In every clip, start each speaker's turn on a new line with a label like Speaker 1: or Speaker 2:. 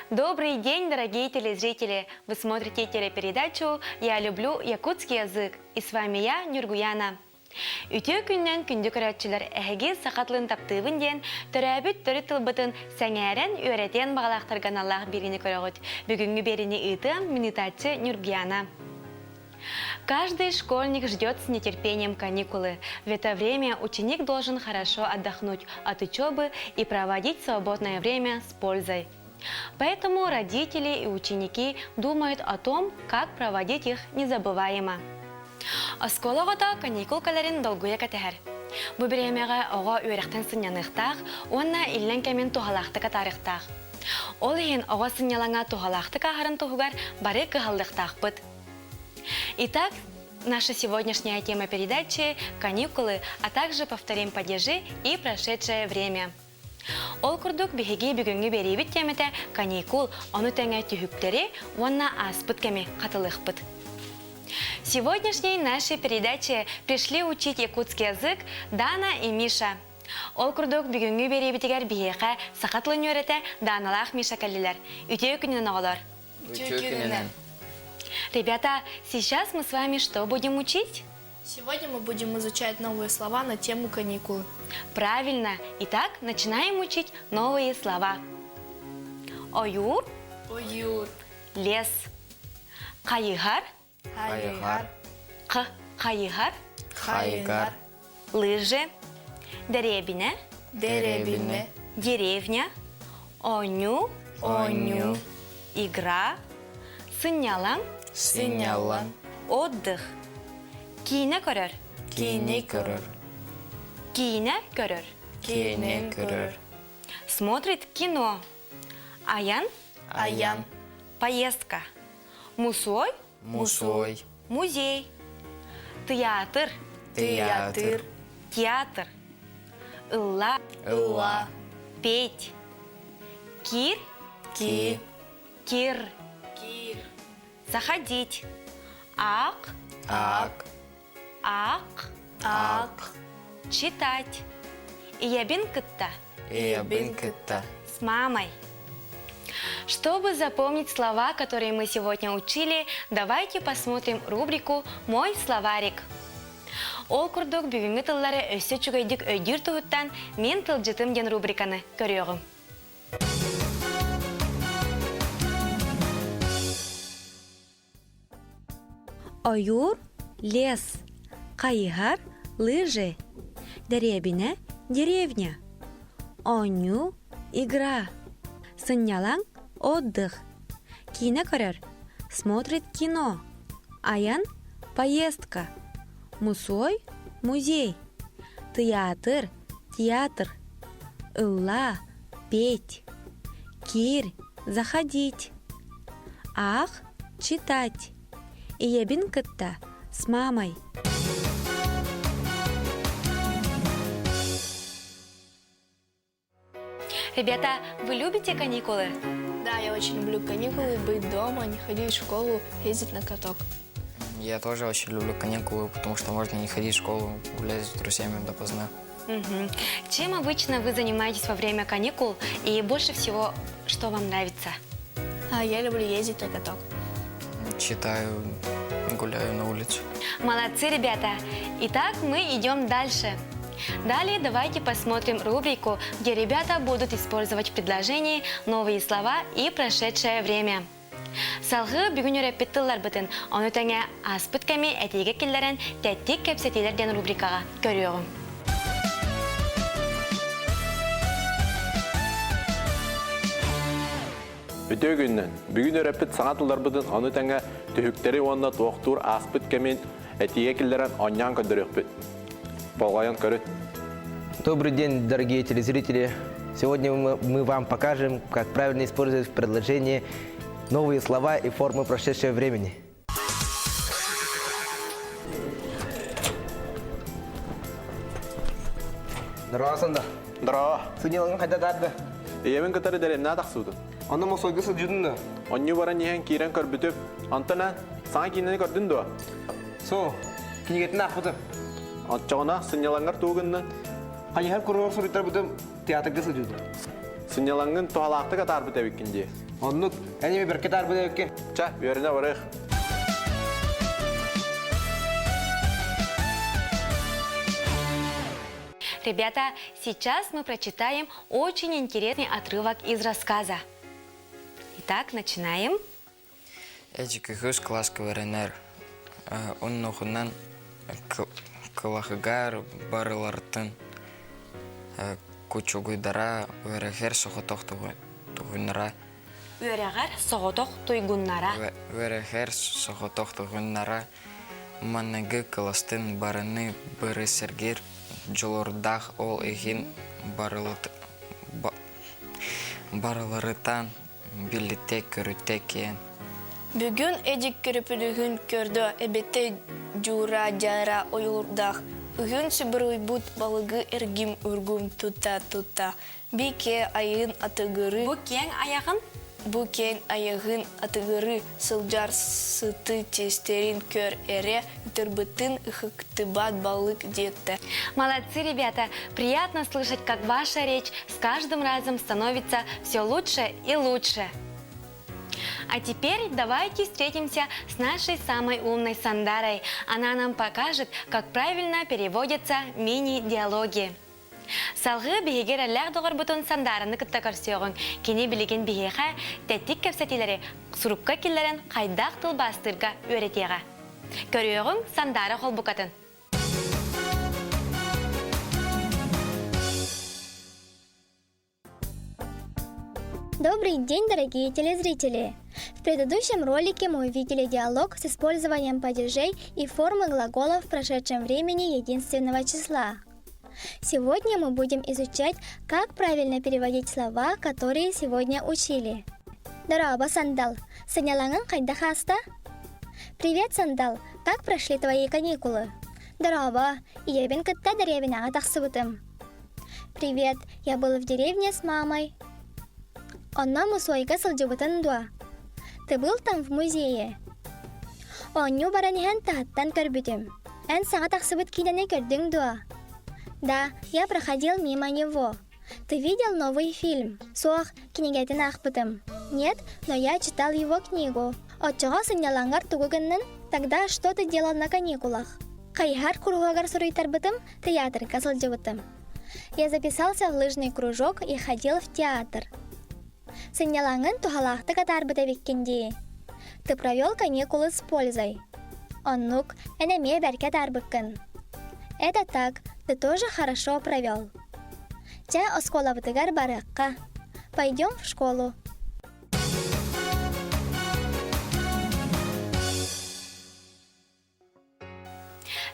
Speaker 1: Добрый день, дорогие телезрители! Вы смотрите телепередачу «Я люблю якутский язык» и с вами я, Нюргуяна. Үтө күннен күнді көрәтчілер әхеге сақатлын таптығын ден түрәбіт түрі тылбытын сәңәрен өретен бағалақтырған Аллах беріні көріғыт. Бүгінгі беріні ұйтым минутачы Нюргуяна. Каждый школьник ждет с нетерпением каникулы. В это время ученик должен хорошо отдохнуть от учебы и проводить свободное время с пользой. Поэтому родители и ученики думают о том, как проводить их незабываемо. Осколағыда каникул калерин долгуя кәтәһәр. Бу беремеге ога үйрәктән сынянықтақ, онна иллән кәмен тухалақтыка тарихтақ. Ол ен ога сынялаңа тухалақтыка ағарын тухугар бары кығалдықтақ бұд. Итак, наша сегодняшняя тема передачи – каникулы, а также повторим падежи и прошедшее время. Ол курдук бихиги бүгүнгү берибит темете каникул, ону тәңе түхүктери, онна аспыт кеме катылыхпыт. В сегодняшней нашей передаче пришли учить якутский язык Дана и Миша. Ол курдук бүгүнгү берибитигер бихеха сакатлын өрете Даналах Миша калилер. Үтө күнүнөн оголор. Ребята, сейчас мы с вами что будем учить?
Speaker 2: Сегодня мы будем изучать новые слова на тему каникулы.
Speaker 1: Правильно. Итак, начинаем учить новые слова. Оюр,
Speaker 2: Уют,
Speaker 1: лес. Кайыгар,
Speaker 2: хайгар,
Speaker 1: кайыгар,
Speaker 2: хайгар,
Speaker 1: лыжи. Деребине,
Speaker 2: деребине,
Speaker 1: деревня. Оню,
Speaker 2: оню,
Speaker 1: игра. Сынялан,
Speaker 2: сынялан,
Speaker 1: отдых. Кине көрөр,
Speaker 2: кини көрөр,
Speaker 1: кине көрөр.
Speaker 2: кини көрөр,
Speaker 1: Смотрит кино. Аян,
Speaker 2: аян,
Speaker 1: поездка. Мусой,
Speaker 2: мусой,
Speaker 1: музей. Театр,
Speaker 2: театр,
Speaker 1: театр. Илла,
Speaker 2: ылла,
Speaker 1: петь. Кир,
Speaker 2: ки,
Speaker 1: кир.
Speaker 2: кир,
Speaker 1: Заходить. Ак,
Speaker 2: ак,
Speaker 1: ак.
Speaker 2: ак,
Speaker 1: Читать. Иябин кытта.
Speaker 2: ебинкета.
Speaker 1: С мамой. Чтобы запомнить слова, которые мы сегодня учили, давайте посмотрим рубрику «Мой словарик». Ол курдук бүгүнгү тыллары өссө чугайдык өйдүр туһуттан мен тылжытым ден рубриканы көрөөгүм. Оюр, лес. Кайыгар, лыжи. Деребине, деревня. Оню, игра. Сынялаң, отдых. Кине көрөр, смотрит кино. Аян, поездка. Мусой, музей. Театр, театр. Илла, петь. Кир, заходить. Ах, читать. Иябин кытта, с мамой. Ребята, вы любите каникулы?
Speaker 2: Да, я очень люблю каникулы, быть дома, не ходить в школу, ездить на каток.
Speaker 3: Я тоже очень люблю каникулы, потому что можно не ходить в школу, гулять с друзьями допоздна.
Speaker 1: Мгм. Чем обычно вы занимаетесь во время каникул и больше всего, что вам нравится?
Speaker 2: А я люблю ездить на каток.
Speaker 3: Читаю, гуляю на улице.
Speaker 1: Молодцы, ребята! Итак, мы идем дальше. Далее давайте посмотрим рубрику, где ребята будут использовать в предложении новые слова и прошедшее время. Салгы бүгін өреппет тыллар бұтын, оны тәңе аспыт кәме әтеге келдерін тәттік кәпсетелерден рубрикаға көріоғым.
Speaker 4: Өтө күннен, бүгін өреппет саңатылар бұдын оны тәңе түхіктері онына тоқтур аспыт кәмен әтеге келдерін оннян көндірекпет. Болғаян көріт.
Speaker 5: Добрый день, дорогие телезрители! Сегодня мы вам покажем, как правильно использовать в предложении новые слова и формы прошедшего времени. Здорово, Санда.
Speaker 4: Дыра,
Speaker 5: Сынелаңын қайда тарды?
Speaker 4: емен көтәрі дәремна тақсуды.
Speaker 5: Аны мосойғы сылжыдың.
Speaker 4: Онны баран ehen кирен көрбүтүп, антына саңа кинени көрдүн дуа.
Speaker 5: Со, кенегетін ақпыды.
Speaker 4: Антчағына сынялаңар туғынны.
Speaker 5: Хайхар көрген суреттер бұды театрға сылжыды.
Speaker 4: Сынялаңын тухалақты қатар бұт әбеккенде.
Speaker 5: Оннук, әне бір кетар бұда өкке.
Speaker 4: Ча, үйеріне барайық.
Speaker 1: Ребята, сейчас мы прочитаем очень интересный отрывок из рассказа. Итак, начинаем.
Speaker 3: Эдик үхіз класска веренер. Оннохунан кылахыгар барылартын. Кучугуйдара верехер сохотохтугунара.
Speaker 1: Өрәгәр соғотоқ туйгуннара.
Speaker 3: Верехер сохотохтугунара. Маннагы кыластын барыны бары сергер. Жолордах ол егин барыларытан билетек көрүтек кен.
Speaker 2: Бүгін эдик көріпілігін көрді әбетті жура жара ойылырдақ. Үгін сүбір бұд балығы әргім үргім тута. Бике айын атығыры.
Speaker 1: Бұ кен аяғын?
Speaker 2: Букен аяғын атығыры сылжар сыты тестерин көр эре үтірбітін үхіктібат балық детті.
Speaker 1: Молодцы, ребята! Приятно слышать, как ваша речь с каждым разом становится все лучше и лучше. А теперь давайте встретимся с нашей самой умной Сандарой. Она нам покажет, как правильно переводятся мини-диалоги. Салғы бігегер әлләқ доғыр бұтын Сандарыны күтті көрсеуғын. Кені білеген бігеға тәттік кәпсәтелері сұрупқа келлерін қайдақ тыл бастырға өретеға. Көріуғын Сандары қол бұқатын.
Speaker 6: Добрый день, дорогие телезрители! В предыдущем ролике мы увидели диалог с использованием падежей и формы глаголов в прошедшем времени единственного числа. Сегодня мы будем изучать, как правильно переводить слова, которые сегодня учили. Здорово, Сандал! Санялаңын қайда хаста? Привет, Сандал! Как прошли твои каникулы? Здорово! Я бен кытта деревня атақсыбытым. Привет! Я был в деревне с мамой. Онна мусуайга сылжыбытын дуа. Ты был там в музее? Онню баранихан тахаттан көрбүтім. Ән саңа тақсыбыт кидене көрдің дуа. Да, я проходил мимо него. Ты видел новый фильм? Суах, книгетін ақпытым. Нет, но я читал его книгу. Отчыға сынялаңар тугыгыннын, тогда что ты делал на каникулах? Қайхар кургагар суруйтарбытым, театрға сылжыбытым. Я записался в лыжный кружок и ходил в театр. Сынялаңын тухалақты катарбыта беккенде. Ты провел каникулы с пользой. Оннук, энеме бәрке тарбыккын. Это так, ты тоже хорошо провел. Ча осколабытыгар барыққа. Пойдем в школу.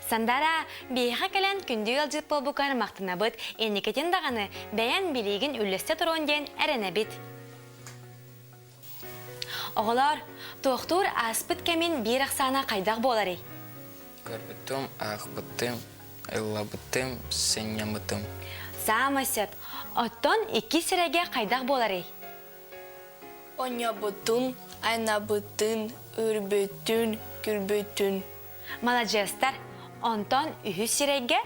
Speaker 1: Сандара, бейха кәлән күнді елжып бол бұқар мақтына бұд, енекетін дағаны бәян білеген үлісті тұруын ден әріне бит. Оғылар, тоқтур аспыт кәмен бір ақсана қайдақ болары.
Speaker 3: Көрбітім, ақбытым, ыллабытым, сенямытым.
Speaker 1: Самасет, оттон 2 сіреге қайдақ болары.
Speaker 2: Оня бұтын, айна бұтын, үрбөтін, күрбөтін.
Speaker 1: Маладжестар, онтон 3 сіреге?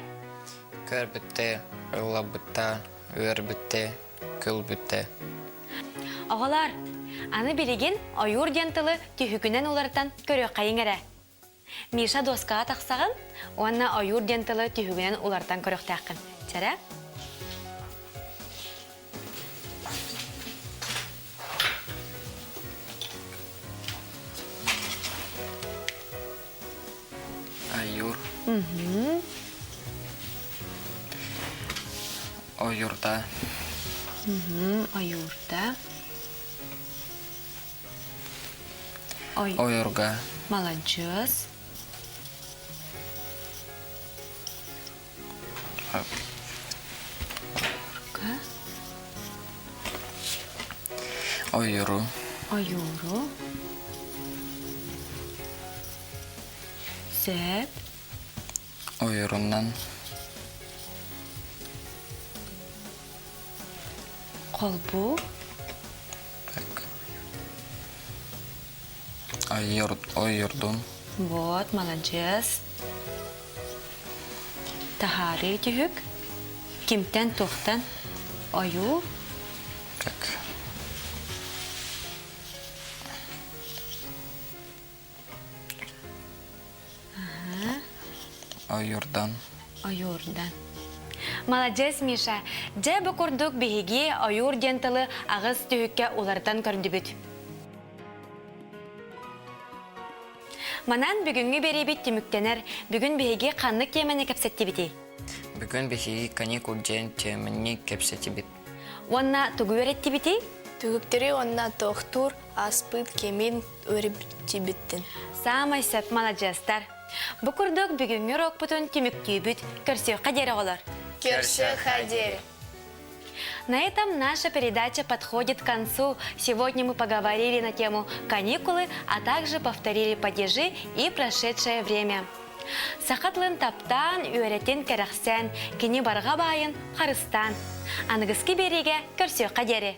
Speaker 3: Көрбіті, ыллабыта, өрбіті, күлбіті.
Speaker 1: Оғылар, аны білеген ойур дентілі түйігінен олардан көрі қайыңыры. Миша доска тақсағын, онна ойур дентілі түйігінен олардан көрі тақын. Чәрі?
Speaker 3: Айур. Ойурда.
Speaker 1: Ойурда.
Speaker 3: Ойурга.
Speaker 1: Молодец.
Speaker 3: Ойуру.
Speaker 1: Ойуру. Сеп.
Speaker 3: Ойуруннан.
Speaker 1: Қолбу.
Speaker 3: Так. Ойурдун.
Speaker 1: Вот, молодец. Тахары тюк. Кимтен тухтан. Ою.
Speaker 3: Так. Ойордан.
Speaker 1: Ойурдан. Молодец, Миша. Дже бу курдук биһиги ойур дентылы агыс түйікке улардан көрдүбүт. Манан бүгүнгү беребит түмүктенер, бүгүн биһиги каннык темени кепсеттибити.
Speaker 3: Бүгін бихи каникул ден темені кепсетибит.
Speaker 1: Онна тугу öğrettibiti?
Speaker 2: Түгіктері онна тоқтур, аспыт, кемин өріптибіттін.
Speaker 1: Самай сөп молодецтар. Бу курдук бүгүнгү рокпутун түмүктүүбүт, көрсөк кадери олар.
Speaker 2: Керші хадер.
Speaker 1: На этом наша передача подходит к концу. Сегодня мы поговорили на тему каникулы, а также повторили падежи и прошедшее время. Сақатлын таптан, үйреттен керақсен, кені барға байын, қарыстан. Анығызки береге көрсөк қадері.